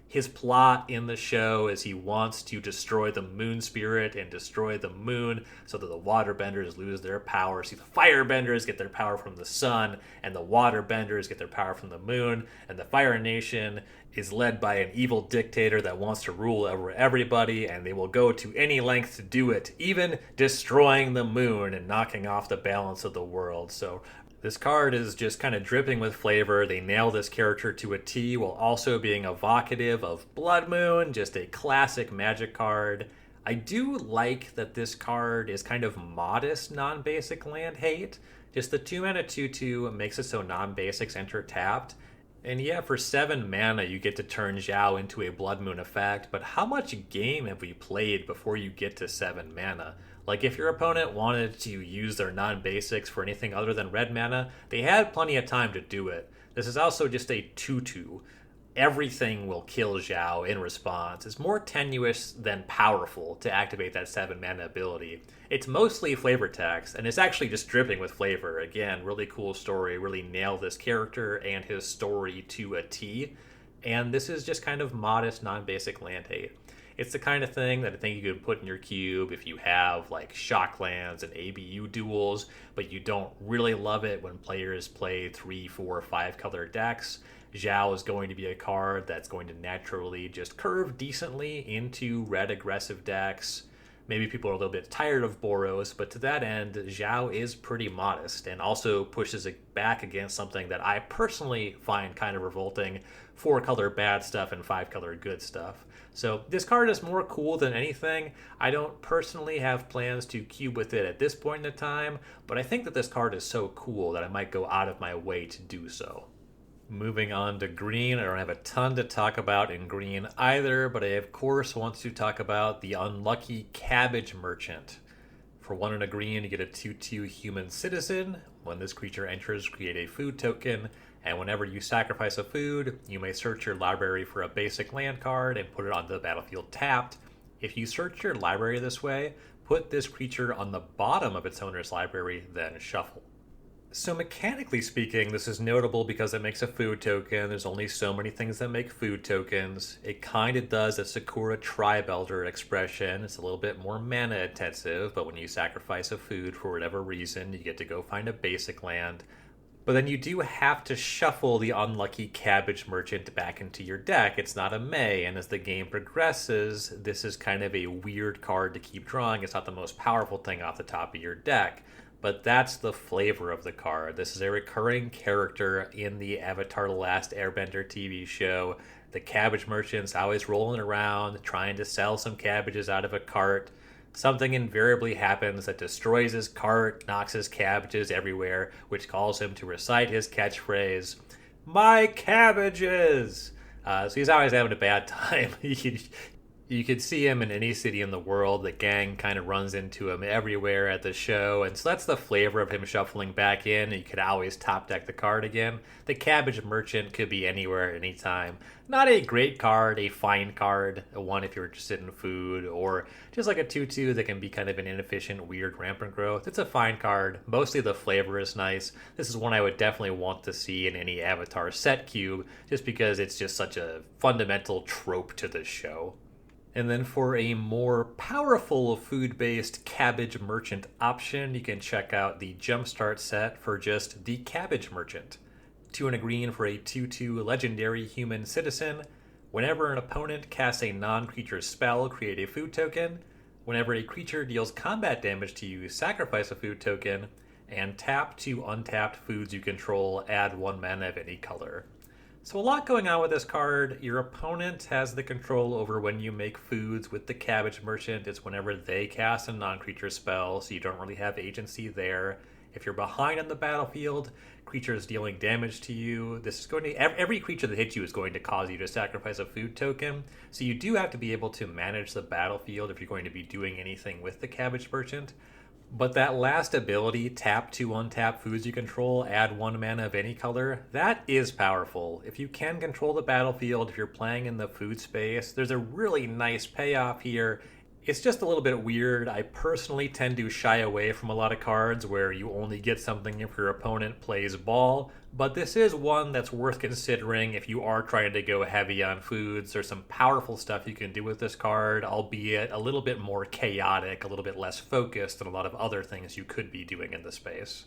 His plot in the show is he wants to destroy the moon spirit and destroy the moon so that the waterbenders lose their power. See, the firebenders get their power from the sun, and the waterbenders get their power from the moon, and the Fire Nation is led by an evil dictator that wants to rule over everybody, and they will go to any length to do it, even destroying the moon and knocking off the balance of the world. So this card is just kind of dripping with flavor. They nail this character to a T while also being evocative of Blood Moon, just a classic Magic card. I do like that this card is kind of modest non-basic land hate. Just the 2-mana 2/2 makes it so non-basics enter tapped. And yeah, for 7 mana you get to turn Zhao into a Blood Moon effect, but how much game have we played before you get to 7 mana? Like, if your opponent wanted to use their non-basics for anything other than red mana, they had plenty of time to do it. This is also just a 2/2. Everything will kill Zhao in response. It's more tenuous than powerful to activate that 7 mana ability. It's mostly flavor text, and it's actually just dripping with flavor. Again, really cool story, really nail this character and his story to a T. And this is just kind of modest non-basic land hate. It's the kind of thing that I think you could put in your cube if you have like Shocklands and ABU duels, but you don't really love it when players play 3, 4, 5 color decks. Zhao is going to be a card that's going to naturally just curve decently into red aggressive decks. Maybe people are a little bit tired of Boros, but to that end, Zhao is pretty modest and also pushes it back against something that I personally find kind of revolting: 4-color bad stuff and 5-color good stuff. So this card is more cool than anything. I don't personally have plans to cube with it at this point in the time, but I think that this card is so cool that I might go out of my way to do so. Moving on to green, I don't have a ton to talk about in green either, but I of course want to talk about the unlucky Cabbage Merchant. For 1 and a green, you get a 2/2 human citizen. When this creature enters, create a food token, and whenever you sacrifice a food, you may search your library for a basic land card and put it onto the battlefield tapped. If you search your library this way, put this creature on the bottom of its owner's library, then shuffle. So mechanically speaking, this is notable because it makes a food token. There's only so many things that make food tokens. It kind of does a Sakura Tribe Elder expression. It's a little bit more mana intensive, but when you sacrifice a food for whatever reason, you get to go find a basic land. But then you do have to shuffle the unlucky Cabbage Merchant back into your deck. It's not a May, and as the game progresses, this is kind of a weird card to keep drawing. It's not the most powerful thing off the top of your deck. But that's the flavor of the card. This is a recurring character in the Avatar: The Last Airbender TV show. The Cabbage Merchant's always rolling around, trying to sell some cabbages out of a cart. Something invariably happens that destroys his cart, knocks his cabbages everywhere, which calls him to recite his catchphrase, "My cabbages!" So he's always having a bad time. You could see him in any city in the world. The gang kind of runs into him everywhere at the show, and so that's the flavor of him shuffling back in. You could always top deck the card again. The Cabbage Merchant could be anywhere, anytime. Not a great card, a fine card, a one if you're interested in food, or just like a 2/2 that can be kind of an inefficient, weird rampant growth. It's a fine card. Mostly the flavor is nice. This is one I would definitely want to see in any Avatar set cube, just because it's just such a fundamental trope to the show. And then for a more powerful food-based Cabbage Merchant option, you can check out the Jumpstart set for just the Cabbage Merchant. 2 and a green for a 2/2 legendary human citizen. Whenever an opponent casts a non-creature spell, create a food token. Whenever a creature deals combat damage to you, sacrifice a food token. And tap to untapped foods you control, add 1 mana of any color. So a lot going on with this card. Your opponent has the control over when you make foods with the Cabbage Merchant. It's whenever they cast a non-creature spell, so you don't really have agency there. If you're behind on the battlefield, creatures dealing damage to you, this is going to every creature that hits you is going to cause you to sacrifice a food token. So you do have to be able to manage the battlefield if you're going to be doing anything with the Cabbage Merchant. But that last ability, tap to untap foods you control, add 1 mana of any color, that is powerful. If you can control the battlefield, if you're playing in the food space, there's a really nice payoff here. It's just a little bit weird. I personally tend to shy away from a lot of cards where you only get something if your opponent plays ball, but this is one that's worth considering if you are trying to go heavy on foods. There's some powerful stuff you can do with this card, albeit a little bit more chaotic, a little bit less focused than a lot of other things you could be doing in the space.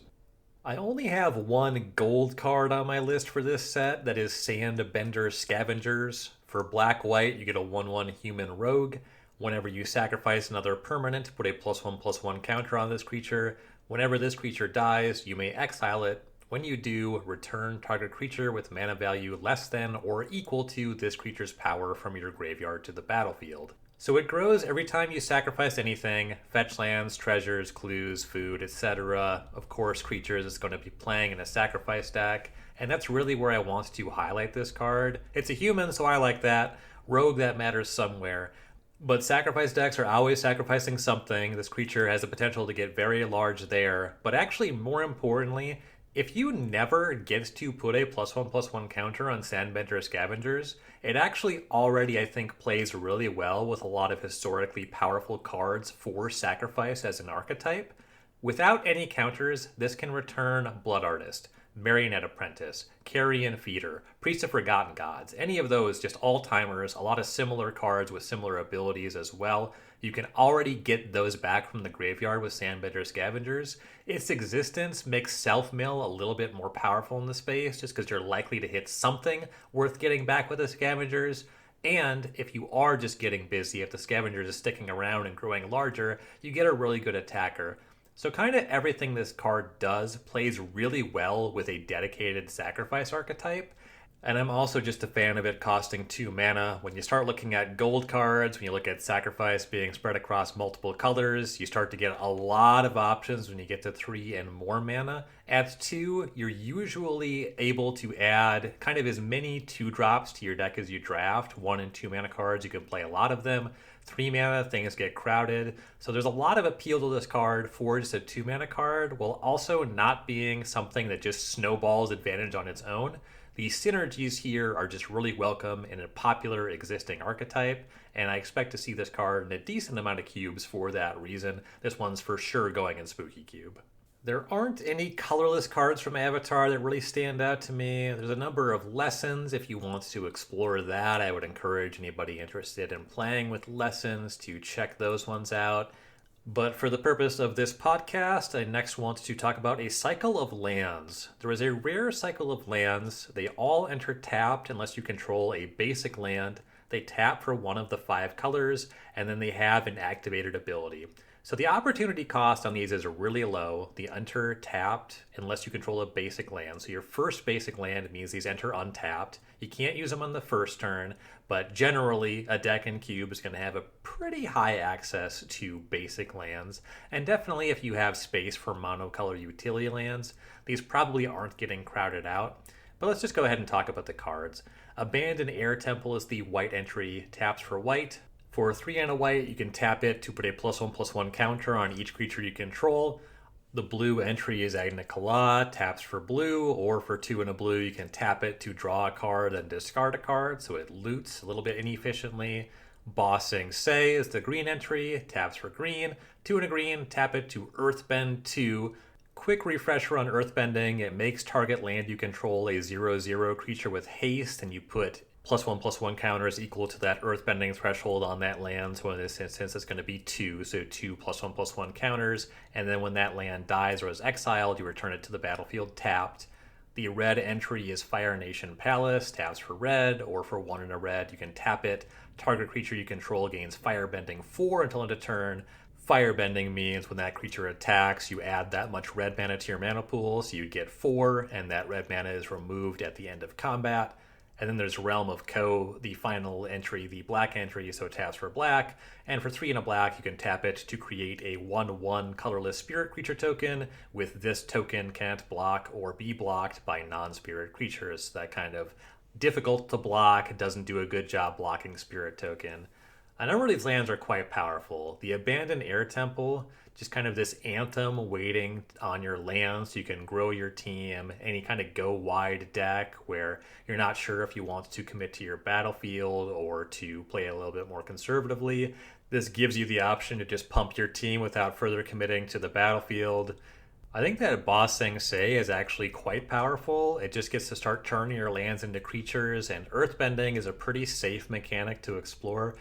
I only have one gold card on my list for this set, that is Last Airbender Scavengers. For black-white, you get a 1/1 human rogue. Whenever you sacrifice another permanent, put a +1/+1 counter on this creature. Whenever this creature dies, you may exile it. When you do, return target creature with mana value less than or equal to this creature's power from your graveyard to the battlefield. So it grows every time you sacrifice anything: fetch lands, treasures, clues, food, etc. Of course, creatures is going to be playing in a sacrifice deck, and that's really where I want to highlight this card. It's a human, so I like that. Rogue, that matters somewhere. But sacrifice decks are always sacrificing something. This creature has the potential to get very large there. But actually, more importantly, if you never get to put a +1/+1 counter on Sandbender Scavengers, it actually already, I think, plays really well with a lot of historically powerful cards for sacrifice as an archetype. Without any counters, this can return Blood Artist, Marionette Apprentice, Carrion Feeder, Priest of Forgotten Gods, any of those, just all-timers, a lot of similar cards with similar abilities as well. You can already get those back from the graveyard with Sandbender Scavengers. Its existence makes self-mill a little bit more powerful in the space, just because you're likely to hit something worth getting back with the Scavengers. And if you are just getting busy, if the Scavengers is sticking around and growing larger, you get a really good attacker. So kind of everything this card does plays really well with a dedicated sacrifice archetype. And I'm also just a fan of it costing 2 mana. When you start looking at gold cards, when you look at sacrifice being spread across multiple colors, you start to get a lot of options when you get to 3 and more mana. At 2, you're usually able to add kind of as many 2-drops to your deck as you draft. 1 and 2 mana cards, you can play a lot of them. 3 mana, things get crowded. So there's a lot of appeal to this card for just a 2 mana card, while also not being something that just snowballs advantage on its own. The synergies here are just really welcome in a popular existing archetype, and I expect to see this card in a decent amount of cubes for that reason. This one's for sure going in Spooky Cube. There aren't any colorless cards from Avatar that really stand out to me. There's a number of lessons. If you want to explore that, I would encourage anybody interested in playing with lessons to check those ones out. But for the purpose of this podcast, I next want to talk about a cycle of lands. There is a rare cycle of lands. They all enter tapped unless you control a basic land. They tap for one of the 5 colors, and then they have an activated ability. So the opportunity cost on these is really low. They enter tapped unless you control a basic land. So your first basic land means these enter untapped. You can't use them on the first turn, but generally a deck in Cube is going to have a pretty high access to basic lands. And definitely if you have space for monocolor utility lands, these probably aren't getting crowded out. But let's just go ahead and talk about the cards. Abandoned Air Temple is the white entry, taps for white. For 3 and a white, you can tap it to put a +1/+1 counter on each creature you control. The blue entry is Agna Kala, taps for blue, or for 2 and a blue, you can tap it to draw a card and discard a card, so it loots a little bit inefficiently. Bossing Say is the green entry, taps for green. 2 and a green, tap it to Earthbend 2. Quick refresher on Earthbending, it makes target land you control a 0/0 creature with haste, and you put +1/+1 counters equal to that earthbending threshold on that land. So in this instance, it's going to be 2. So 2 +1/+1 counters. And then when that land dies or is exiled, you return it to the battlefield tapped. The red entry is Fire Nation Palace, taps for red, or for 1 and a red, you can tap it. Target creature you control gains Firebending 4 until end of turn. Firebending means when that creature attacks, you add that much red mana to your mana pool, so you get 4, and that red mana is removed at the end of combat. And then there's Realm of Ko, the final entry, the black entry, so it taps for black. And for 3 and a black, you can tap it to create a 1/1 colorless spirit creature token. With this token can't block or be blocked by non-spirit creatures. That kind of difficult to block, doesn't do a good job blocking spirit token. A number of these lands are quite powerful. The Abandoned Air Temple, just kind of this anthem waiting on your land so you can grow your team. Any kind of go wide deck where you're not sure if you want to commit to your battlefield or to play a little bit more conservatively. This gives you the option to just pump your team without further committing to the battlefield. I think that Boss Sing Se is actually quite powerful. It just gets to start turning your lands into creatures, and Earthbending is a pretty safe mechanic to explore.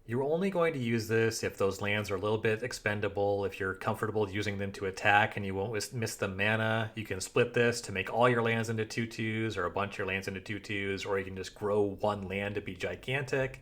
You're only going to use this if those lands are a little bit expendable, if you're comfortable using them to attack and you won't miss the mana. You can split this to make all your lands into 2/2s or a bunch of your lands into 2/2s, or you can just grow one land to be gigantic.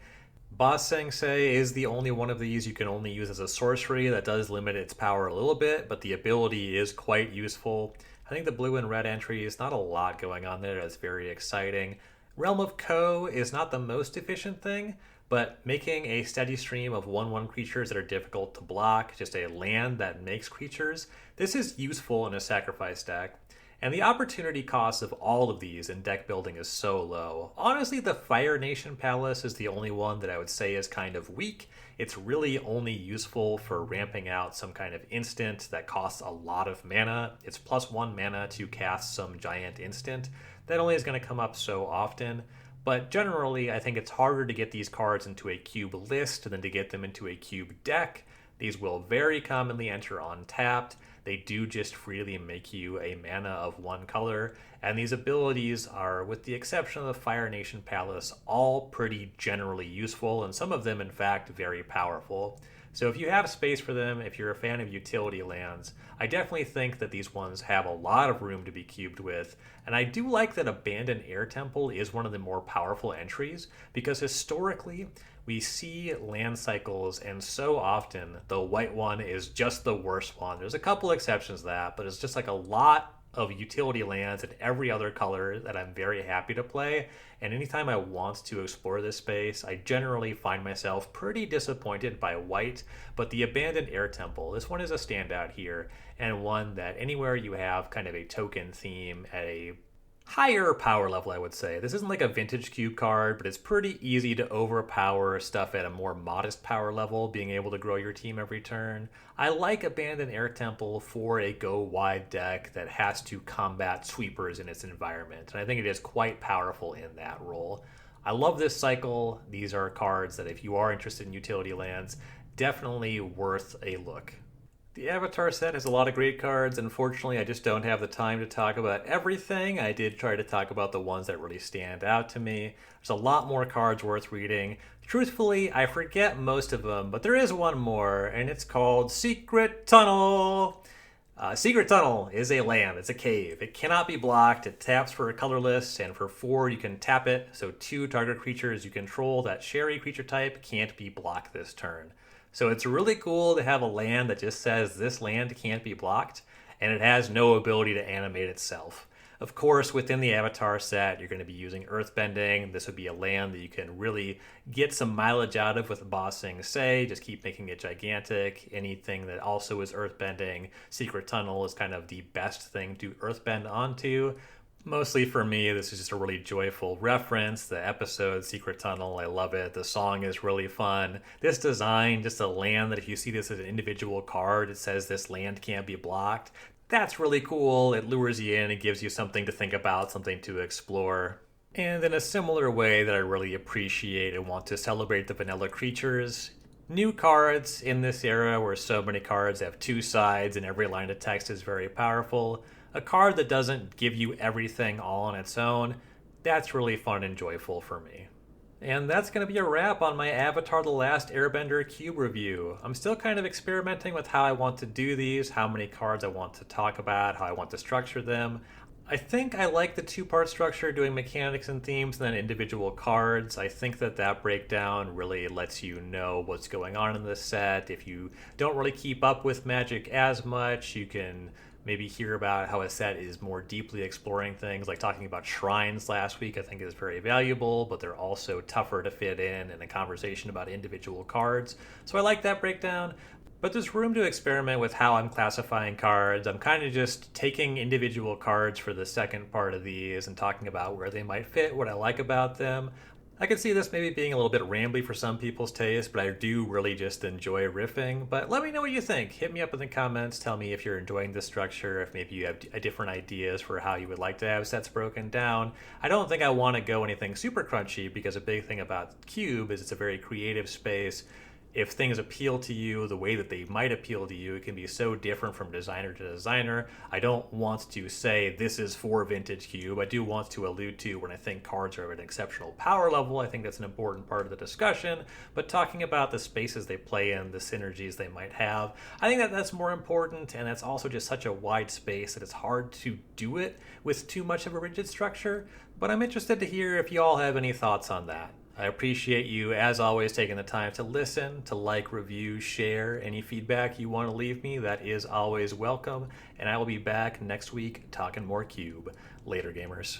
Boss Sing Se is the only one of these you can only use as a sorcery. That does limit its power a little bit, but the ability is quite useful. I think the blue and red entry is not a lot going on there. That's very exciting. Realm of Ko is not the most efficient thing, but making a steady stream of 1/1 creatures that are difficult to block, just a land that makes creatures, this is useful in a sacrifice deck. And the opportunity cost of all of these in deck building is so low. Honestly, the Fire Nation Palace is the only one that I would say is kind of weak. It's really only useful for ramping out some kind of instant that costs a lot of mana. It's +1 mana to cast some giant instant. That only is going to come up so often. But generally, I think it's harder to get these cards into a cube list than to get them into a cube deck. These will very commonly enter untapped. They do just freely make you a mana of one color, and these abilities are, with the exception of the Fire Nation Palace, all pretty generally useful, and some of them, in fact, very powerful. So if you have space for them, if you're a fan of utility lands, I definitely think that these ones have a lot of room to be cubed with, and I do like that Abandoned Air Temple is one of the more powerful entries, because historically, we see land cycles, and so often the white one is just the worst one. There's a couple exceptions to that, but it's just like a lot of utility lands in every other color that I'm very happy to play. And anytime I want to explore this space, I generally find myself pretty disappointed by white. But the Abandoned Air Temple, this one is a standout here, and one that anywhere you have kind of a token theme at a higher power level, I would say. This isn't like a vintage cube card, but it's pretty easy to overpower stuff at a more modest power level, being able to grow your team every turn. I like Abandoned Air Temple for a go wide deck that has to combat sweepers in its environment, and I think it is quite powerful in that role. I love this cycle. These are cards that, if you are interested in utility lands, definitely worth a look. The Avatar set has a lot of great cards. Unfortunately, I just don't have the time to talk about everything. I did try to talk about the ones that really stand out to me. There's a lot more cards worth reading. Truthfully, I forget most of them, but there is one more, and it's called Secret Tunnel. Secret Tunnel is a land. It's a cave. It cannot be blocked. It taps for a colorless, and for 4 you can tap it, so 2 target creatures you control that share a creature type can't be blocked this turn. So it's really cool to have a land that just says this land can't be blocked, and it has no ability to animate itself. Of course, within the Avatar set, you're going to be using Earthbending. This would be a land that you can really get some mileage out of with Boss Sing Se. Just keep making it gigantic. Anything that also is Earthbending, Secret Tunnel is kind of the best thing to Earthbend onto. Mostly for me, this is just a really joyful reference. The episode Secret Tunnel, I love it. The song is really fun. This design, just a land that if you see this as an individual card, it says this land can't be blocked. That's really cool. It lures you in. It gives you something to think about, something to explore. And in a similar way that I really appreciate and want to celebrate the vanilla creatures, new cards in this era where so many cards have 2 sides and every line of text is very powerful. A card that doesn't give you everything all on its own, that's really fun and joyful for me. And that's going to be a wrap on my Avatar The Last Airbender cube review. I'm still kind of experimenting with how I want to do these, how many cards I want to talk about, how I want to structure them. I think I like the 2-part structure, doing mechanics and themes and then individual cards. I think that breakdown really lets you know what's going on in this set. If you don't really keep up with Magic as much, you can maybe hear about how a set is more deeply exploring things, like talking about shrines last week, I think is very valuable, but they're also tougher to fit in a conversation about individual cards. So I like that breakdown. But there's room to experiment with how I'm classifying cards. I'm kind of just taking individual cards for the second part of these and talking about where they might fit, what I like about them. I could see this maybe being a little bit rambly for some people's taste, but I do really just enjoy riffing. But let me know what you think. Hit me up in the comments. Tell me if you're enjoying this structure, if maybe you have different ideas for how you would like to have sets broken down. I don't think I want to go anything super crunchy because a big thing about Cube is it's a very creative space. If things appeal to you the way that they might appeal to you, it can be so different from designer to designer. I don't want to say this is for vintage cube. I do want to allude to when I think cards are at an exceptional power level. I think that's an important part of the discussion. But talking about the spaces they play in, the synergies they might have, I think that that's more important. And that's also just such a wide space that it's hard to do it with too much of a rigid structure. But I'm interested to hear if you all have any thoughts on that. I appreciate you, as always, taking the time to listen, to like, review, share. Any feedback you want to leave me, that is always welcome. And I will be back next week talking more Cube. Later, gamers.